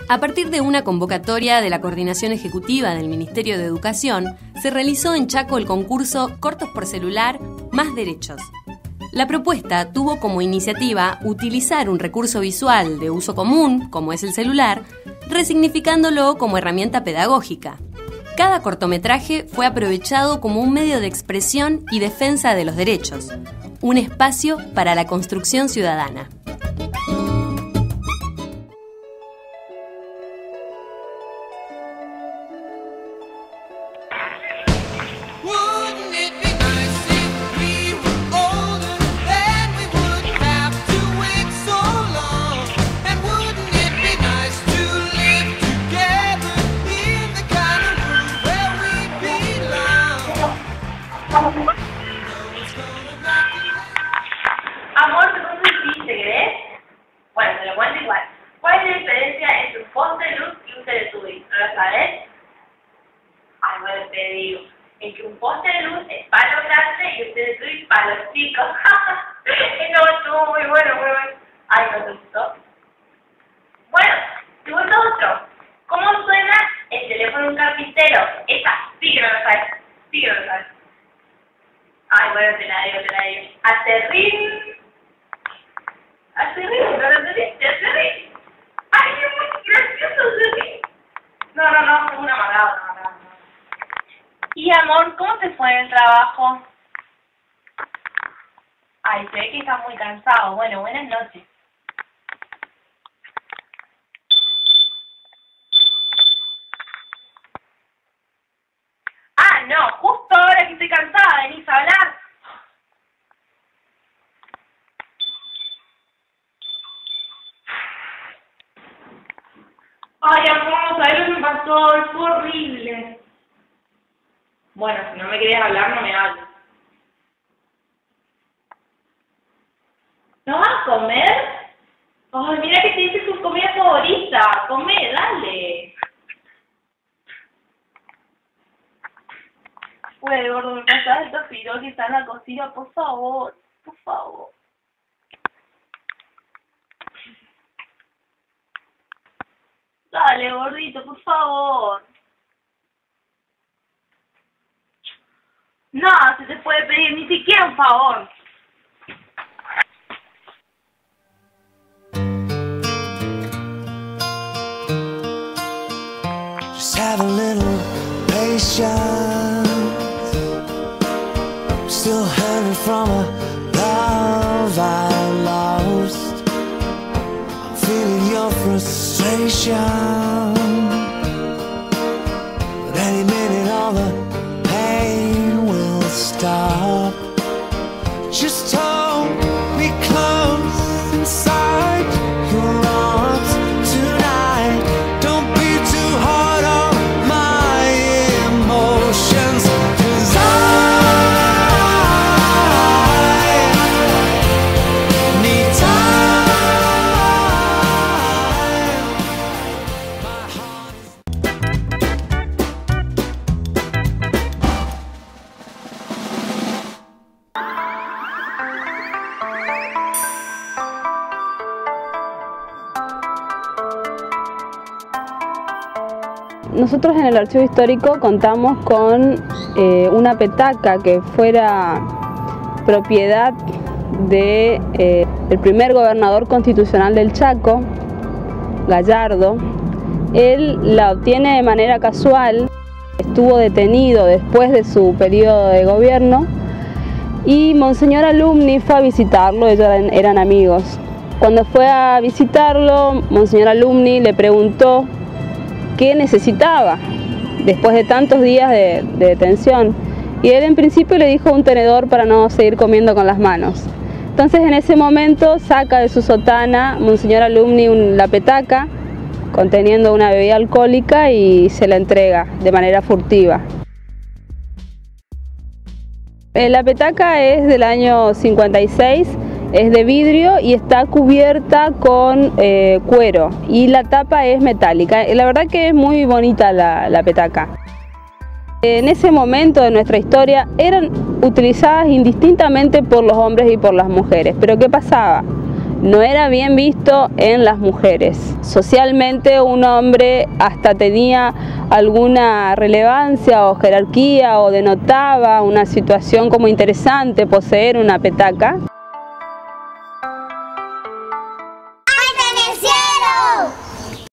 A partir de una convocatoria de la Coordinación Ejecutiva del Ministerio de Educación, se realizó en Chaco el concurso Cortos por Celular, Más Derechos. La propuesta tuvo como iniciativa utilizar un recurso visual de uso común, como es el celular, resignificándolo como herramienta pedagógica. Cada cortometraje fue aprovechado como un medio de expresión y defensa de los derechos, un espacio para la construcción ciudadana. Amor, ¿de dónde hiciste, crees? Bueno, te lo cuento igual. ¿Cuál es la diferencia entre un poste de luz y un teletubby? ¿No lo sabes? Ay, bueno, te digo. En que un poste de luz es palo grande y un teletubby palo chico. No, estuvo muy bueno, muy bueno. Ay, no te gustó. Bueno, te cuento otro. ¿Cómo suena el teléfono de un carpintero? Esa sí que no lo sabes. Sí que no lo sabes. Ay, bueno, te la digo. Aterrín. Aterrín, no lo entendiste, aterrín. Ay, es muy gracioso, aterrín. No, fue una amargada. Y amor, ¿cómo te fue en el trabajo? Ay, se ve que estás muy cansado. Bueno, buenas noches. Ah, no, justo ahora que estoy cansada, venís a hablar. Ay, amor, ¿sabes lo que me pasó? Fue horrible. Bueno, si no me querés hablar, no me hables. ¿No vas a comer? Ay, mira que te dice tu comida favorita. Come, dale. Pues, gordo, me pasas el tofirol que está en la cocina, por favor. Por favor. Dale, gordito, por favor. No, se te puede pedir ni siquiera un favor. Just have a little patience. I'm still hurting from a love I lost. I'm feeling your frustration. But any minute all the pain will stop. Just hold me close inside your arms tonight. Don't be too hard on my emotions, 'cause I need time. My heart is Nosotros en el Archivo Histórico contamos con una petaca que fuera propiedad de el primer gobernador constitucional del Chaco, Gallardo. Él la obtiene de manera casual, estuvo detenido después de su periodo de gobierno y Monseñor Alumni fue a visitarlo, ellos eran amigos. Cuando fue a visitarlo, Monseñor Alumni le preguntó qué necesitaba después de tantos días de detención, y él en principio le dijo un tenedor para no seguir comiendo con las manos. Entonces en ese momento saca de su sotana Monseñor Alumni la petaca conteniendo una bebida alcohólica y se la entrega de manera furtiva. La petaca es del año 56, es de vidrio y está cubierta con cuero y la tapa es metálica. La verdad que es muy bonita la petaca. En ese momento de nuestra historia eran utilizadas indistintamente por los hombres y por las mujeres. Pero ¿qué pasaba? no era bien visto en las mujeres. Socialmente un hombre hasta tenía alguna relevancia o jerarquía o denotaba una situación como interesante poseer una petaca.